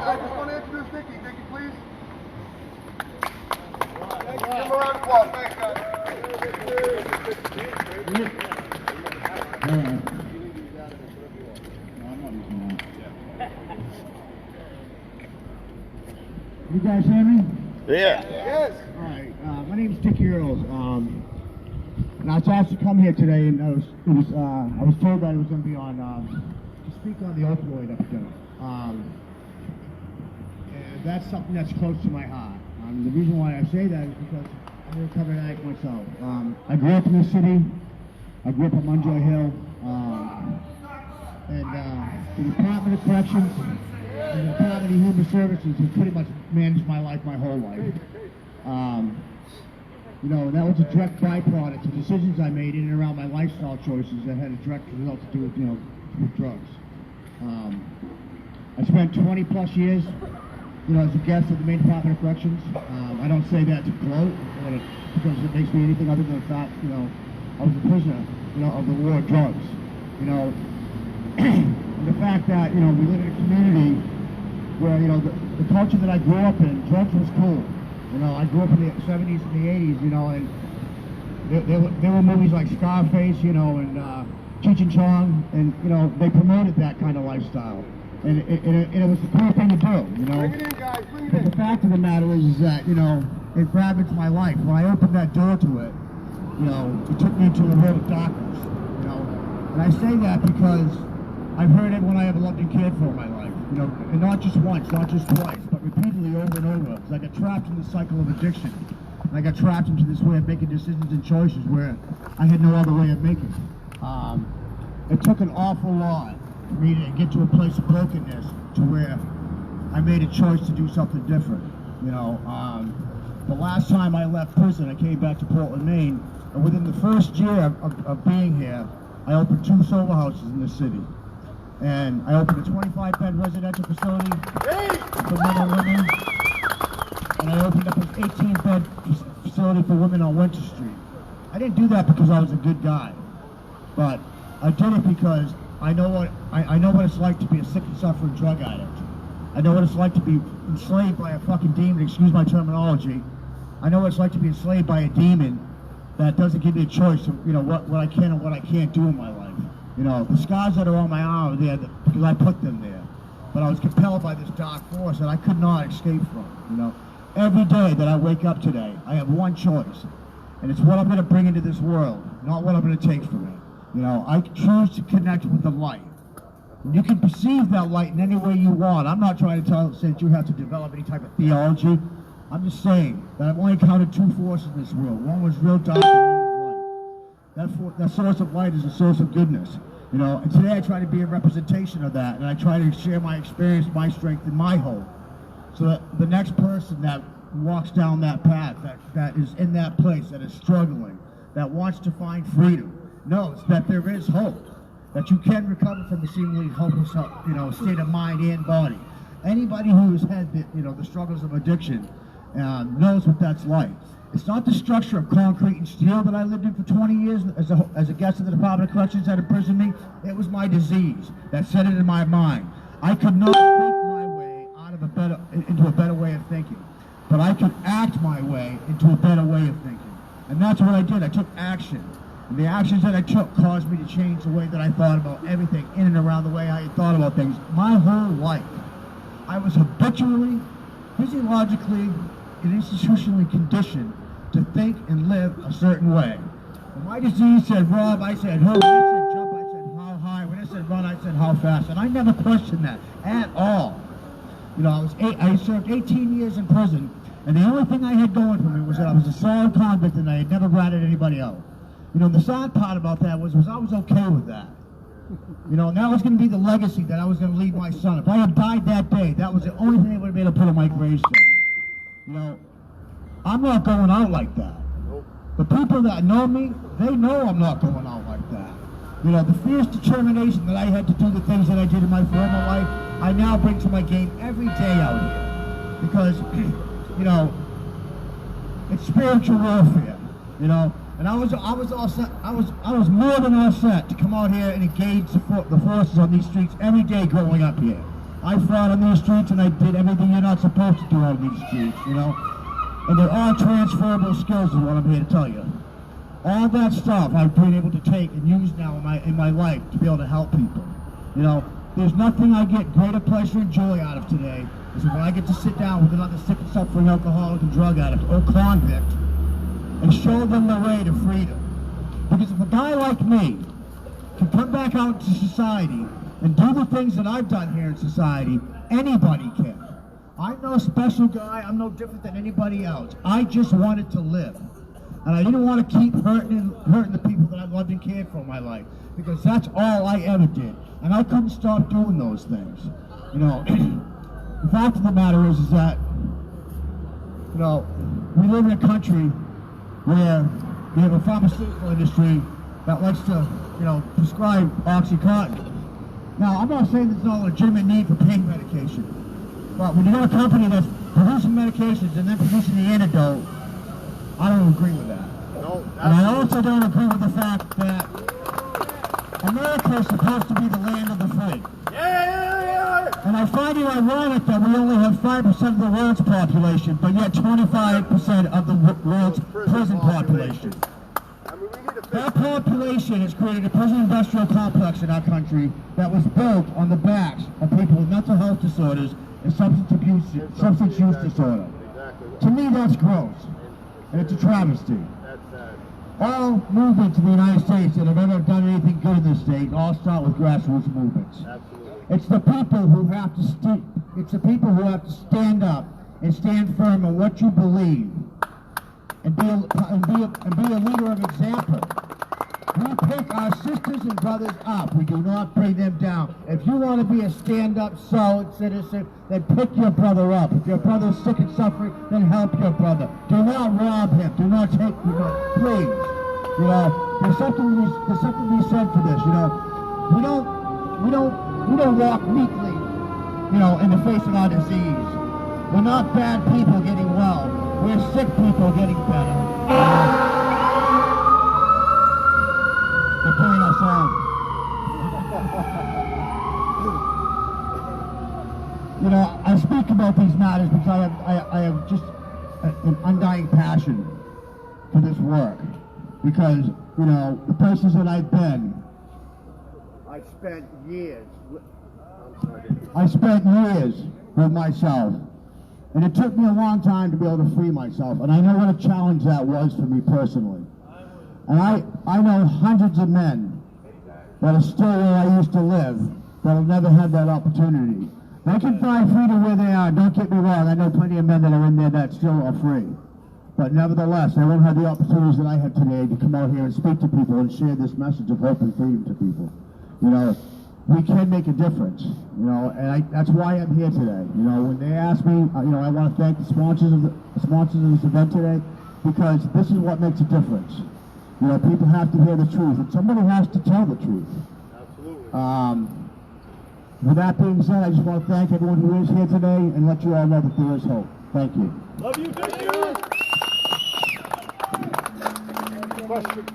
I just want to introduce Nicky. Nicky, please. Give him a round of applause. Thanks, guys. You guys hear me? Yeah. Yes. All right. My name is Dickie Earls. And I was asked to come here today, and I was told that I was going to be on to speak on the opioid epidemic. And that's something that's close to my heart. The reason why I say that is because I'm a recovered addict myself. I grew up in the city. I grew up on Munjoy Hill. And the Department of Corrections and the Department of Human Services have pretty much managed my life my whole life. You know, that was a direct byproduct of decisions I made in and around my lifestyle choices that had a direct result to do with, you know, with drugs. I spent 20 plus years, you know, as a guest at the Maine Chapter of Corrections. I don't say that to gloat because it makes me anything other than the fact, you know, I was a prisoner, you know, of the war of drugs. You know, and the fact that, you know, we live in a community where, you know, the culture that I grew up in, drugs was cool. You know, I grew up in the 70s and the 80s, you know, and there were movies like Scarface, you know, and Cheech and Chong, and, you know, they promoted that kind of lifestyle. And it was the cool thing to do, you know. Bring it in, guys. Bring it But in. the fact of the matter is that, you know, it grabbed into my life. When I opened that door to it, you know, it took me into a world of darkness, you know. And I say that because I've heard everyone I ever loved and cared for in my life, you know, and not just once, not just twice, but repeatedly over and over. Because I got trapped in the cycle of addiction. And I got trapped into this way of making decisions and choices where I had no other way of making. It took an awful lot for me to get to a place of brokenness to where I made a choice to do something different. You know, the last time I left prison, I came back to Portland, Maine, and within the first year of being here, I opened 2 sober houses in the city. And I opened a 25-bed residential facility for men and women, and I opened up an 18-bed facility for women on Winter Street. I didn't do that because I was a good guy, but I did it because I know what it's like to be a sick and suffering drug addict. I know what it's like to be enslaved by a fucking demon, excuse my terminology. I know what it's like to be enslaved by a demon that doesn't give me a choice of, you know, what I can and what I can't do in my life. You know, the scars that are on my arm are there because I put them there. But I was compelled by this dark force that I could not escape from, you know. Every day that I wake up today, I have one choice. And it's what I'm going to bring into this world, not what I'm going to take from it. You know, I choose to connect with the light. And you can perceive that light in any way you want. I'm not trying to say that you have to develop any type of theology. I'm just saying that I've only encountered 2 forces in this world. One was real dark and one was light. That source of light is a source of goodness. You know, and today I try to be a representation of that, and I try to share my experience, my strength, and my hope. So that the next person that walks down that path, that is in that place, that is struggling, that wants to find freedom, knows that there is hope, that you can recover from a seemingly hopeless, you know, state of mind and body. Anybody who has had the, you know, the struggles of addiction knows what that's like. It's not the structure of concrete and steel that I lived in for 20 years as a guest of the Department of Corrections that imprisoned me. It was my disease that set it in my mind. I could not think my way out of into a better way of thinking, but I could act my way into a better way of thinking. And that's what I did. I took action. And the actions that I took caused me to change the way that I thought about everything in and around the way I had thought about things. My whole life, I was habitually, physiologically, and institutionally conditioned to think and live a certain way. When my disease said Rob, I said who. When it said jump, I said how high. When it said run, I said how fast. And I never questioned that at all. You know, I served 18 years in prison, and the only thing I had going for me was that I was a solid convict and I had never ratted anybody out. You know, the sad part about that was I was okay with that. You know, and that was going to be the legacy that I was going to leave my son. If I had died that day, that was the only thing they would have been able to put on my gravestone. You know, I'm not going out like that. The people that know me, they know I'm not going out like that. You know, the fierce determination that I had to do the things that I did in my former life, I now bring to my game every day out here. Because, you know, it's spiritual warfare, you know. And I was all set. I was more than all set to come out here and engage the forces on these streets every day growing up here. I fought on these streets and I did everything you're not supposed to do on these streets, you know? And they're all transferable skills is what I'm here to tell you. All that stuff I've been able to take and use now in my life to be able to help people. You know, there's nothing I get greater pleasure and joy out of today is when I get to sit down with another sick and suffering alcoholic and drug addict or convict and show them the way to freedom. Because if a guy like me can come back out into society and do the things that I've done here in society, anybody can. I'm no special guy, I'm no different than anybody else. I just wanted to live. And I didn't want to keep hurting the people that I loved and cared for in my life. Because that's all I ever did. And I couldn't stop doing those things. You know, the fact of the matter is that, you know, we live in a country where we have a pharmaceutical industry that likes to, you know, prescribe OxyContin. Now, I'm not saying there's no legitimate need for pain medication, but when you have a company that's producing medications and then producing the antidote, I don't agree with that. No, and I also don't agree with the fact that America is supposed to be the land of the free. And I find it ironic that we only have 5% of the world's population, but yet 25% of the world's prison population. That population has created a prison industrial complex in our country that was built on the backs of people with mental health disorders and substance use disorder. To me, that's gross, and it's a travesty. All movements in the United States that have ever done anything good in this state all start with grassroots movements. It's the people who have to stand up and stand firm on what you believe, and be a leader of example. We pick our sisters and brothers up. We do not bring them down. If you want to be a stand-up, solid citizen, then pick your brother up. If your brother's sick and suffering, then help your brother. Do not rob him. Do not take, please. You know, there's something to be said for this. You know, we don't walk meekly, you know, in the face of our disease. We're not bad people getting well. We're sick people getting better. They're playing our song. You know, I speak about these matters because I have just an undying passion for this work. Because, you know, the places that I've been, I spent years with myself. And it took me a long time to be able to free myself. And I know what a challenge that was for me personally. And I know hundreds of men that are still where I used to live that have never had that opportunity. They can find freedom where they are. Don't get me wrong. I know plenty of men that are in there that still are free. But nevertheless, they won't have the opportunities that I have today to come out here and speak to people and share this message of hope and freedom to people. You know, we can make a difference, you know, and that's why I'm here today. You know, when they ask me, you know, I want to thank the sponsors of this event today, because this is what makes a difference. You know, people have to hear the truth, and somebody has to tell the truth. Absolutely. With that being said, I just want to thank everyone who is here today and let you all know that there is hope. Thank you. Love you, thank you. Question.